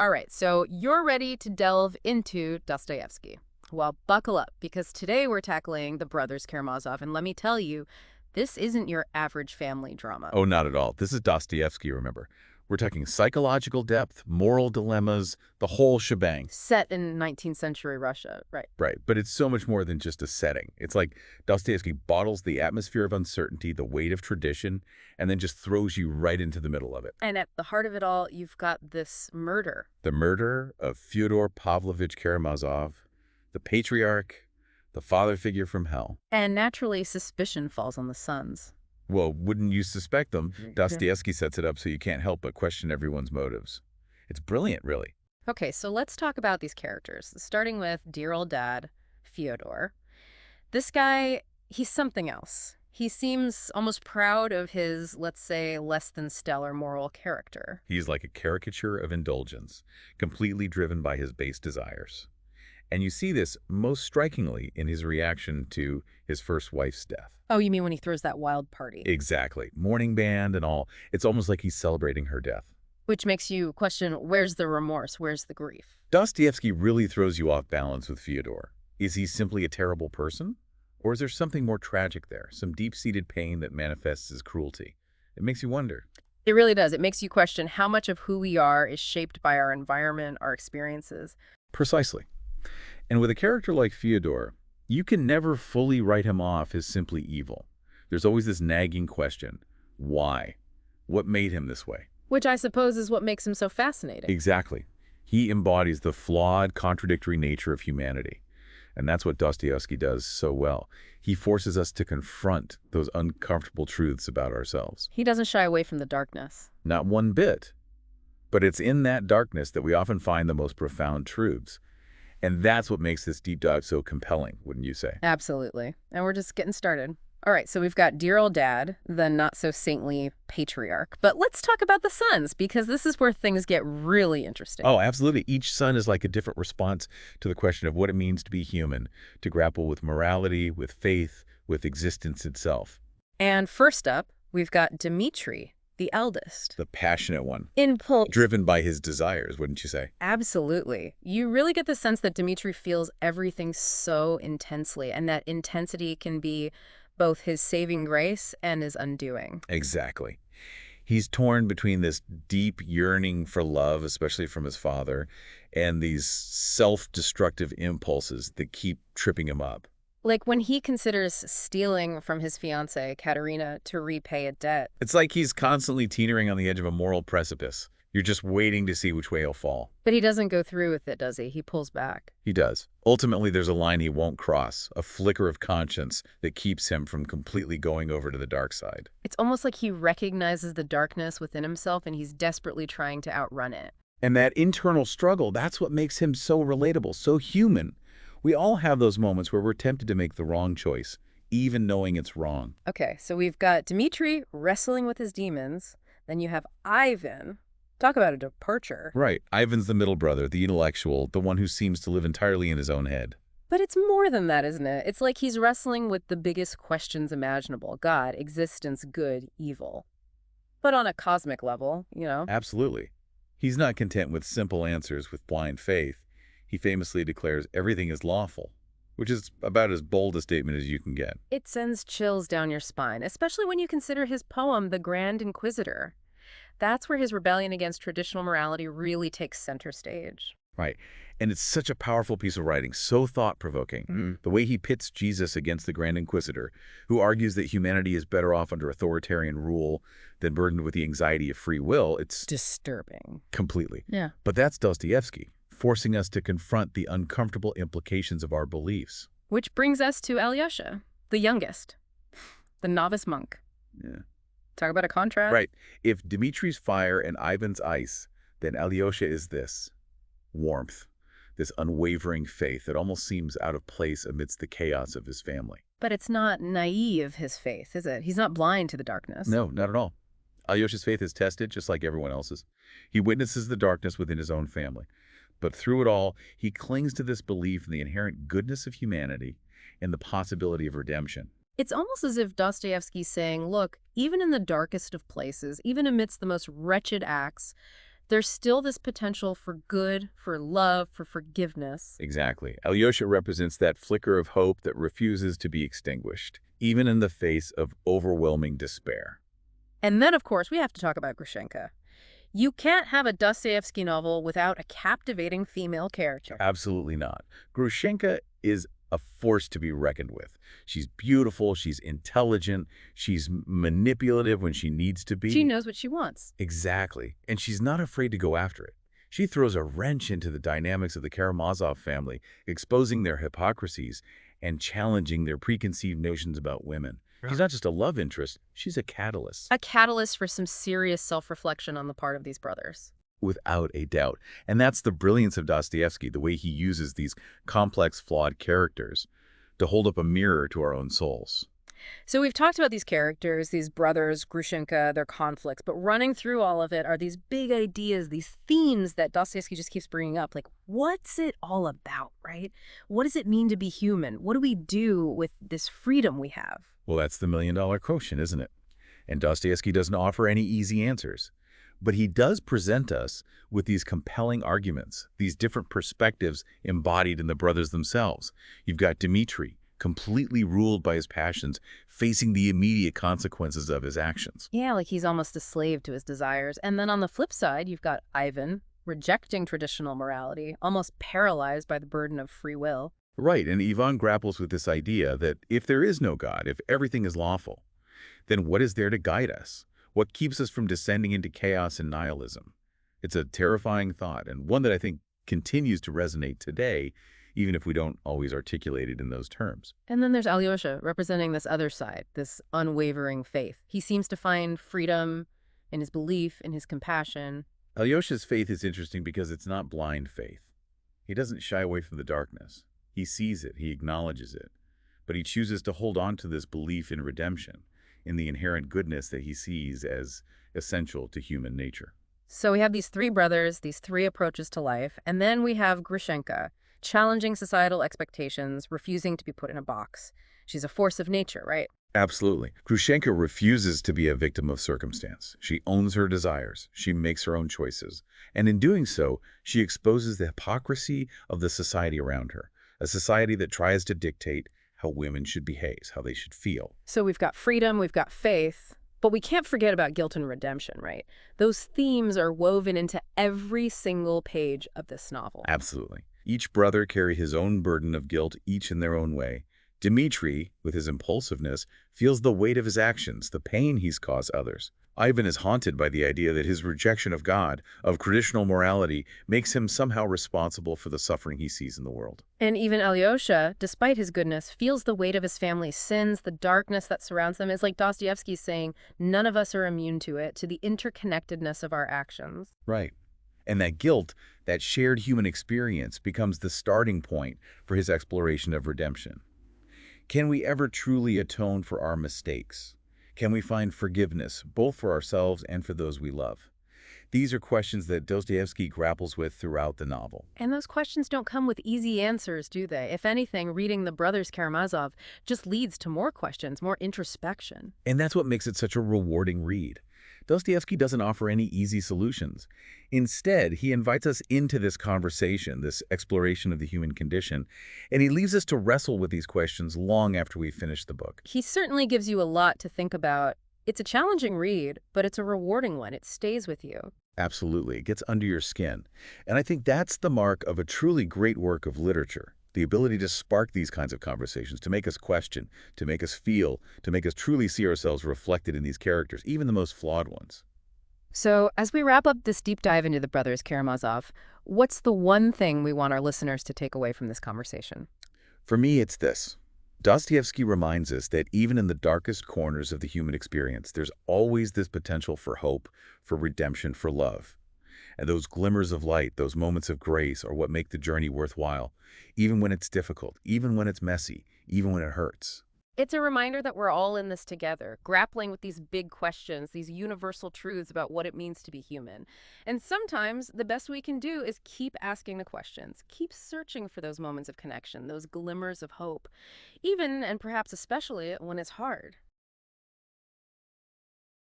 All right, so you're ready to delve into Dostoevsky. Well, buckle up, because today we're tackling the Brothers Karamazov, and let me tell you, this isn't your average family drama. Oh, not at all. This is Dostoevsky, remember. We're talking psychological depth, moral dilemmas, the whole shebang. Set in 19th century Russia, right? Right, but it's so much more than just a setting. It's like Dostoevsky bottles the atmosphere of uncertainty, the weight of tradition, and then just throws you right into the middle of it. And at the heart of it all, you've got this murder. The murder of Fyodor Pavlovich Karamazov, the patriarch, the father figure from hell. And naturally, suspicion falls on the sons. Well, wouldn't you suspect them? Dostoevsky sets it up so you can't help but question everyone's motives. It's brilliant, really. Okay, so let's talk about these characters, starting with dear old dad, Fyodor. This guy, he's something else. He seems almost proud of his, let's say, less than stellar moral character. He's like a caricature of indulgence, completely driven by his base desires. And you see this most strikingly in his reaction to his first wife's death. Oh, you mean when he throws that wild party? Exactly. Mourning band and all. It's almost like he's celebrating her death. Which makes you question, where's the remorse? Where's the grief? Dostoevsky really throws you off balance with Fyodor. Is he simply a terrible person? Or is there something more tragic there, some deep-seated pain that manifests as cruelty? It makes you wonder. It really does. It makes you question how much of who we are is shaped by our environment, our experiences. Precisely. And with a character like Fyodor, you can never fully write him off as simply evil. There's always this nagging question. Why? What made him this way? Which I suppose is what makes him so fascinating. Exactly. He embodies the flawed, contradictory nature of humanity. And that's what Dostoevsky does so well. He forces us to confront those uncomfortable truths about ourselves. He doesn't shy away from the darkness. Not one bit. But it's in that darkness that we often find the most profound truths. And that's what makes this deep dive so compelling, wouldn't you say? Absolutely. And we're just getting started. All right, so we've got dear old dad, the not-so-saintly patriarch. But let's talk about the sons, because this is where things get really interesting. Oh, absolutely. Each son is like a different response to the question of what it means to be human, to grapple with morality, with faith, with existence itself. And first up, we've got Dmitri, the eldest. The passionate one. Impulse. Driven by his desires, wouldn't you say? Absolutely. You really get the sense that Dmitri feels everything so intensely, and that intensity can be both his saving grace and his undoing. Exactly. He's torn between this deep yearning for love, especially from his father, and these self-destructive impulses that keep tripping him up. Like when he considers stealing from his fiancée, Katerina, to repay a debt. It's like he's constantly teetering on the edge of a moral precipice. You're just waiting to see which way he'll fall. But he doesn't go through with it, does he? He pulls back. He does. Ultimately, there's a line he won't cross, a flicker of conscience that keeps him from completely going over to the dark side. It's almost like he recognizes the darkness within himself and he's desperately trying to outrun it. And that internal struggle, that's what makes him so relatable, so human. We all have those moments where we're tempted to make the wrong choice, even knowing it's wrong. Okay, so we've got Dmitri wrestling with his demons. Then you have Ivan. Talk about a departure. Right. Ivan's the middle brother, the intellectual, the one who seems to live entirely in his own head. But it's more than that, isn't it? It's like he's wrestling with the biggest questions imaginable. God, existence, good, evil. But on a cosmic level, you know? Absolutely. He's not content with simple answers with blind faith. He famously declares everything is lawful, which is about as bold a statement as you can get. It sends chills down your spine, especially when you consider his poem, The Grand Inquisitor. That's where his rebellion against traditional morality really takes center stage. Right. And it's such a powerful piece of writing, so thought-provoking. The way he pits Jesus against the Grand Inquisitor, who argues that humanity is better off under authoritarian rule than burdened with the anxiety of free will, it's disturbing. Completely. Yeah. But that's Dostoevsky, forcing us to confront the uncomfortable implications of our beliefs. Which brings us to Alyosha, the youngest, the novice monk. Yeah. Talk about a contrast. Right. If Dmitri's fire and Ivan's ice, then Alyosha is this warmth, this unwavering faith that almost seems out of place amidst the chaos of his family. But it's not naive, his faith, is it? He's not blind to the darkness. No, not at all. Alyosha's faith is tested just like everyone else's. He witnesses the darkness within his own family. But through it all, he clings to this belief in the inherent goodness of humanity and the possibility of redemption. It's almost as if Dostoevsky's saying, look, even in the darkest of places, even amidst the most wretched acts, There's still this potential for good, for love, for forgiveness. Exactly. Alyosha represents that flicker of hope that refuses to be extinguished, even in the face of overwhelming despair. And then, of course, we have to talk about Grushenka. You can't have a Dostoevsky novel without a captivating female character. Absolutely not. Grushenka is a force to be reckoned with. She's beautiful, she's intelligent, she's manipulative when she needs to be. She knows what she wants. Exactly. And she's not afraid to go after it. She throws a wrench into the dynamics of the Karamazov family, exposing their hypocrisies and challenging their preconceived notions about women. She's not just a love interest, she's a catalyst. A catalyst for some serious self-reflection on the part of these brothers. Without a doubt. And that's the brilliance of Dostoevsky, the way he uses these complex, flawed characters to hold up a mirror to our own souls. So we've talked about these characters, these brothers, Grushenka, their conflicts, but running through all of it are these big ideas, these themes that Dostoevsky just keeps bringing up. Like, what's it all about, right? What does it mean to be human? What do we do with this freedom we have? Well, that's the million-dollar question, isn't it? And Dostoevsky doesn't offer any easy answers. But he does present us with these compelling arguments, these different perspectives embodied in the brothers themselves. You've got Dmitri, completely ruled by his passions, facing the immediate consequences of his actions. Yeah, like he's almost a slave to his desires. And then on the flip side, you've got Ivan, rejecting traditional morality, almost paralyzed by the burden of free will. Right, and Ivan grapples with this idea that if there is no God, if everything is lawful, then what is there to guide us? What keeps us from descending into chaos and nihilism? It's a terrifying thought, and one that I think continues to resonate today, even if we don't always articulate it in those terms. And then there's Alyosha, representing this other side, this unwavering faith. He seems to find freedom in his belief, in his compassion. Alyosha's faith is interesting because it's not blind faith. He doesn't shy away from the darkness. He sees it, he acknowledges it, but he chooses to hold on to this belief in redemption, in the inherent goodness that he sees as essential to human nature. So we have these three brothers, these three approaches to life, and then we have Grushenka, challenging societal expectations, refusing to be put in a box. She's a force of nature, right? Absolutely. Grushenka refuses to be a victim of circumstance. She owns her desires. She makes her own choices. And in doing so, she exposes the hypocrisy of the society around her, a society that tries to dictate how women should behave, how they should feel. So we've got freedom, we've got faith, but we can't forget about guilt and redemption, right? Those themes are woven into every single page of this novel. Absolutely. Each brother carry his own burden of guilt, each in their own way. Dmitri, with his impulsiveness, feels the weight of his actions, the pain he's caused others. Ivan is haunted by the idea that his rejection of God, of traditional morality, makes him somehow responsible for the suffering he sees in the world. And even Alyosha, despite his goodness, feels the weight of his family's sins, the darkness that surrounds them. It's like Dostoevsky saying, none of us are immune to it, to the interconnectedness of our actions. Right. And that guilt, that shared human experience, becomes the starting point for his exploration of redemption. Can we ever truly atone for our mistakes? Can we find forgiveness, both for ourselves and for those we love? These are questions that Dostoevsky grapples with throughout the novel. And those questions don't come with easy answers, do they? If anything, reading the Brothers Karamazov just leads to more questions, more introspection. And that's what makes it such a rewarding read. Dostoevsky doesn't offer any easy solutions. Instead, he invites us into this conversation, this exploration of the human condition, and he leaves us to wrestle with these questions long after we finish the book. He certainly gives you a lot to think about. It's a challenging read, but it's a rewarding one. It stays with you. Absolutely. It gets under your skin. And I think that's the mark of a truly great work of literature. The ability to spark these kinds of conversations, to make us question, to make us feel, to make us truly see ourselves reflected in these characters, even the most flawed ones. So, as we wrap up this deep dive into the Brothers Karamazov, what's the one thing we want our listeners to take away from this conversation? For me, it's this. Dostoevsky reminds us that even in the darkest corners of the human experience, there's always this potential for hope, for redemption, for love. And those glimmers of light, those moments of grace are what make the journey worthwhile, even when it's difficult, even when it's messy, even when it hurts. It's a reminder that we're all in this together, grappling with these big questions, these universal truths about what it means to be human. And sometimes the best we can do is keep asking the questions, keep searching for those moments of connection, those glimmers of hope, even and perhaps especially when it's hard.